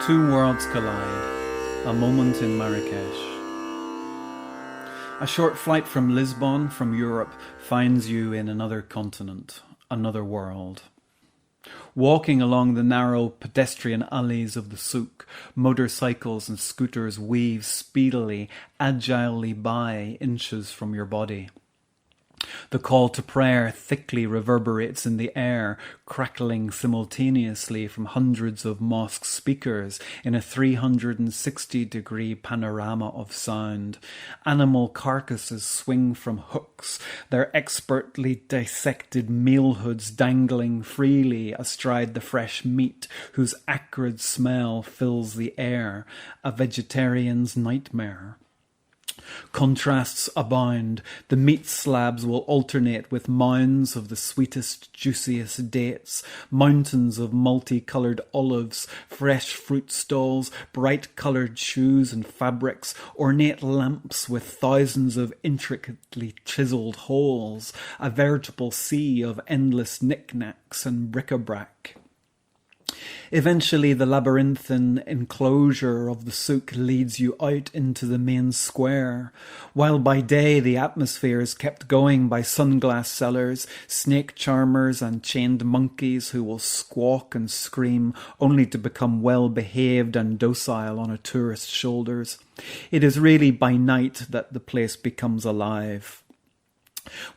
Two worlds collide, a moment in Marrakesh. A short flight from Lisbon, from Europe, finds you in another continent, another world. Walking along the narrow pedestrian alleys of the souk, motorcycles and scooters weave speedily, agilely by inches from your body. The call to prayer thickly reverberates in the air, crackling simultaneously from hundreds of mosque speakers in a 360-degree panorama of sound. Animal carcasses swing from hooks, their expertly dissected meal hoods dangling freely astride the fresh meat whose acrid smell fills the air, a vegetarian's nightmare. Contrasts abound. The meat slabs will alternate with mounds of the sweetest, juiciest dates, mountains of multicoloured olives, fresh fruit stalls, bright-coloured shoes and fabrics, ornate lamps with thousands of intricately chiselled holes, a veritable sea of endless knickknacks and bric-a-brac. Eventually the labyrinthine enclosure of the souk leads you out into the main square, while by day the atmosphere is kept going by sunglass sellers, snake charmers and chained monkeys who will squawk and scream only to become well behaved and docile on a tourist's shoulders. It is really by night that the place becomes alive.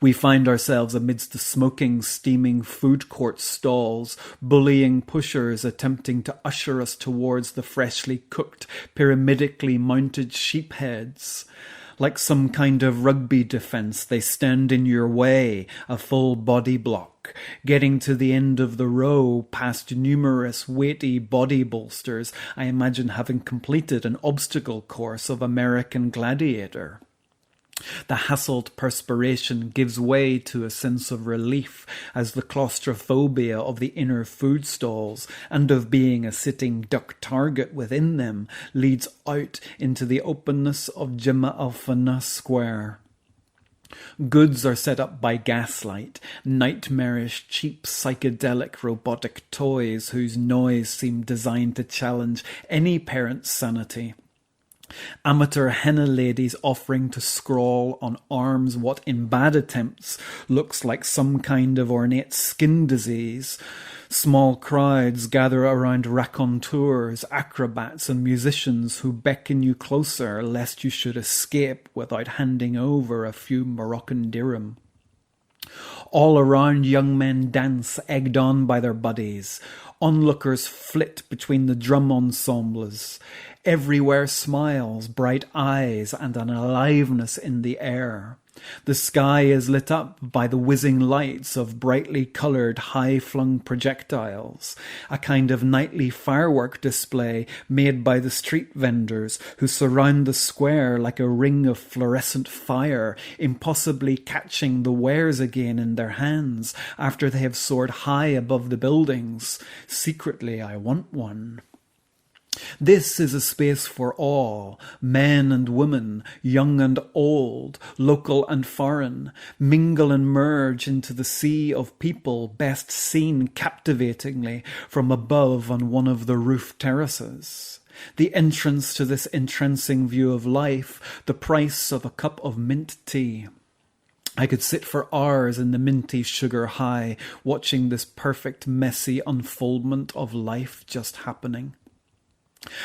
We find ourselves amidst the smoking, steaming food court stalls, bullying pushers attempting to usher us towards the freshly cooked, pyramidically mounted sheep heads. Like some kind of rugby defence, they stand in your way, a full body block. Getting to the end of the row, past numerous weighty body bolsters, I imagine having completed an obstacle course of American Gladiator. The hassled perspiration gives way to a sense of relief as the claustrophobia of the inner food stalls and of being a sitting duck target within them leads out into the openness of Juma al-Fana Square. Goods are set up by gaslight, nightmarish, cheap, psychedelic robotic toys whose noise seemed designed to challenge any parent's sanity. Amateur henna ladies offering to scrawl on arms what in bad attempts looks like some kind of ornate skin disease. Small crowds gather around raconteurs, acrobats and musicians who beckon you closer lest you should escape without handing over a few Moroccan dirham. All around young men dance, egged on by their buddies. Onlookers flit between the drum ensembles. Everywhere smiles, bright eyes, and an aliveness in the air. The sky is lit up by the whizzing lights of brightly coloured, high-flung projectiles, a kind of nightly firework display made by the street vendors who surround the square like a ring of fluorescent fire, impossibly catching the wares again in their hands after they have soared high above the buildings. Secretly, I want one. This is a space for all, men and women, young and old, local and foreign, mingle and merge into the sea of people best seen captivatingly from above on one of the roof terraces. The entrance to this entrancing view of life, the price of a cup of mint tea. I could sit for hours in the minty sugar high, watching this perfect messy unfoldment of life just happening.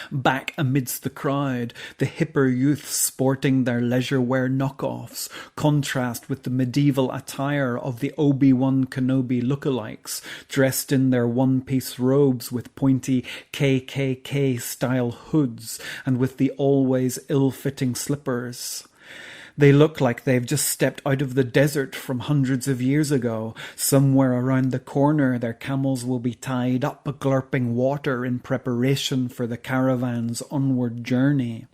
Back amidst the crowd, the hipper youths sporting their leisure wear knockoffs contrast with the medieval attire of the Obi-Wan Kenobi lookalikes, dressed in their one-piece robes with pointy KKK-style hoods and with the always ill-fitting slippers. They look like they've just stepped out of the desert from hundreds of years ago. Somewhere around the corner their camels will be tied up, glurping water in preparation for the caravan's onward journey.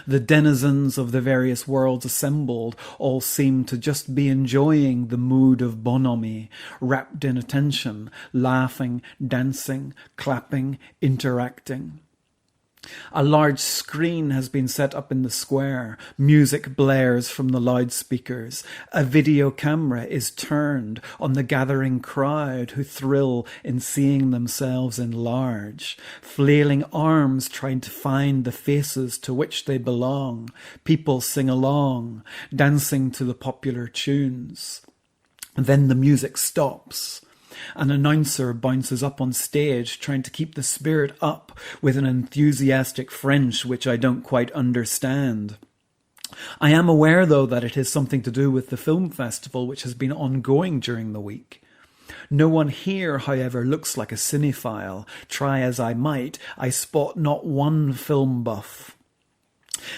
The denizens of the various worlds assembled all seem to just be enjoying the mood of bonhomie, wrapped in attention, laughing, dancing, clapping, interacting. A large screen has been set up in the square. Music blares from the loudspeakers. A video camera is turned on the gathering crowd who thrill in seeing themselves enlarge. Flailing arms trying to find the faces to which they belong. People sing along, dancing to the popular tunes. Then the music stops. An announcer bounces up on stage trying to keep the spirit up with an enthusiastic French which I don't quite understand. I am aware, though, that it has something to do with the film festival which has been ongoing during the week. No one here, however, looks like a cinephile. Try as I might, I spot not one film buff.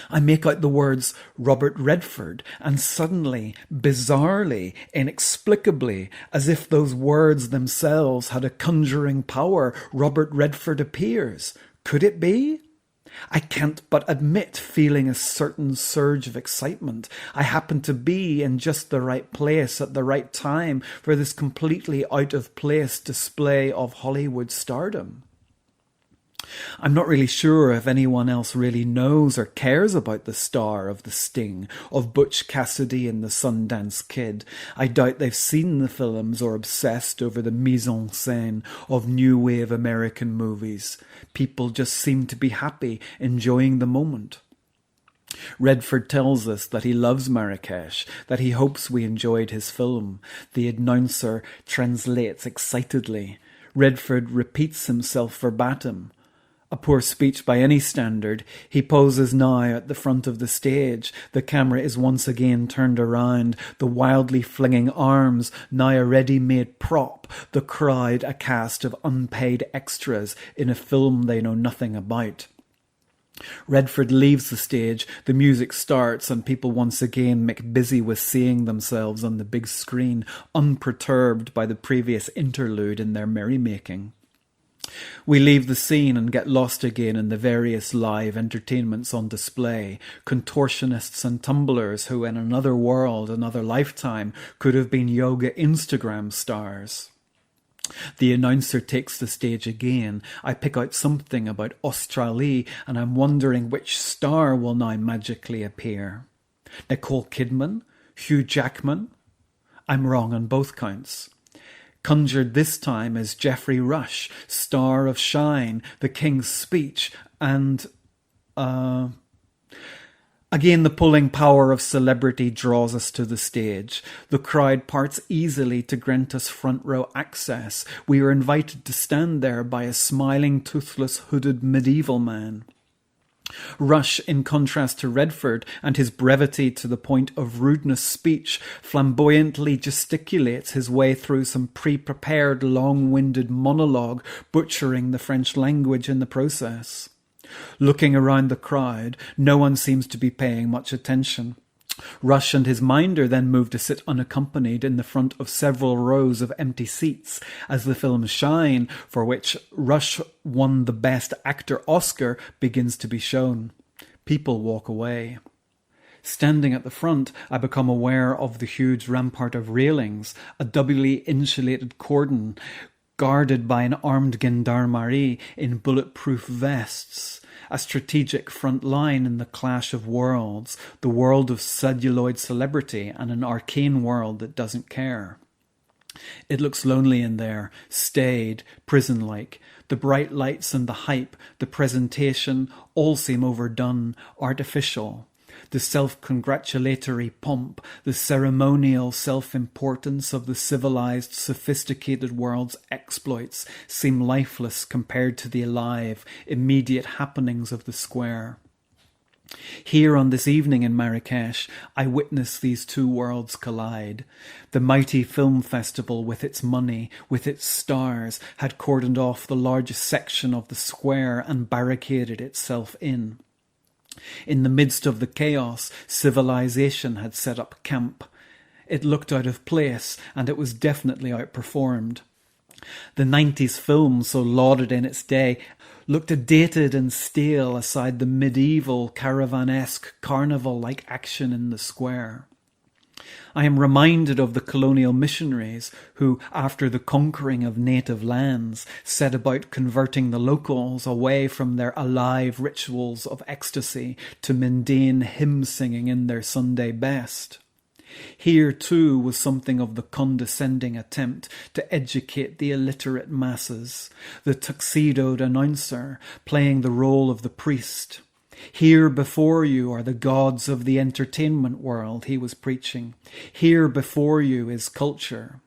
I make out the words Robert Redford, and suddenly, bizarrely, inexplicably, as if those words themselves had a conjuring power, Robert Redford appears. Could it be? I can't but admit feeling a certain surge of excitement. I happen to be in just the right place at the right time for this completely out-of-place display of Hollywood stardom. I'm not really sure if anyone else really knows or cares about the star of The Sting, of Butch Cassidy and the Sundance Kid. I doubt they've seen the films or obsessed over the mise-en-scène of new wave American movies. People just seem to be happy, enjoying the moment. Redford tells us that he loves Marrakesh, that he hopes we enjoyed his film. The announcer translates excitedly. Redford repeats himself verbatim. A poor speech by any standard. He poses now at the front of the stage. The camera is once again turned around, the wildly flinging arms now a ready-made prop, the crowd a cast of unpaid extras in a film they know nothing about. Redford leaves the stage, the music starts, and people once again make busy with seeing themselves on the big screen, unperturbed by the previous interlude in their merrymaking. We leave the scene and get lost again in the various live entertainments on display, contortionists and tumblers who in another world, another lifetime, could have been yoga Instagram stars. The announcer takes the stage again. I pick out something about Australie and I'm wondering which star will now magically appear. Nicole Kidman? Hugh Jackman? I'm wrong on both counts. Conjured this time as Geoffrey Rush, star of Shine, The King's Speech, and again, the pulling power of celebrity draws us to the stage. The crowd parts easily to grant us front row access. We are invited to stand there by a smiling, toothless, hooded medieval man. Rush, in contrast to Redford and his brevity to the point of rudeness speech, flamboyantly gesticulates his way through some pre-prepared long-winded monologue, butchering the French language in the process. Looking around the crowd, no one seems to be paying much attention. Rush and his minder then move to sit unaccompanied in the front of several rows of empty seats as the film Shine, for which Rush won the Best Actor Oscar, begins to be shown. People walk away. Standing at the front, I become aware of the huge rampart of railings, a doubly insulated cordon, guarded by an armed gendarmerie in bulletproof vests. A strategic front line in the clash of worlds, the world of celluloid celebrity and an arcane world that doesn't care. It looks lonely in there, staid, prison-like. The bright lights and the hype, the presentation, all seem overdone, artificial. The self-congratulatory pomp, the ceremonial self-importance of the civilized, sophisticated world's exploits seem lifeless compared to the alive, immediate happenings of the square. Here on this evening in Marrakesh, I witness these two worlds collide. The mighty film festival with its money, with its stars, had cordoned off the largest section of the square and barricaded itself in. In the midst of the chaos, civilization had set up camp. It looked out of place, and it was definitely outperformed. The 90s film, so lauded in its day, looked dated and stale aside the medieval, caravan-esque, carnival-like action in the square. I am reminded of the colonial missionaries who, after the conquering of native lands, set about converting the locals away from their alive rituals of ecstasy to mundane hymn singing in their Sunday best. Here, too, was something of the condescending attempt to educate the illiterate masses, the tuxedoed announcer playing the role of the priest. Here before you are the gods of the entertainment world, he was preaching. Here before you is culture.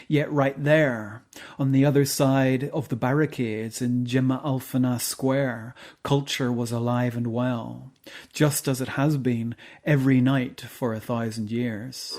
Yet right there, on the other side of the barricades in Jimma Alfana Square, culture was alive and well, just as it has been every night for 1,000 years.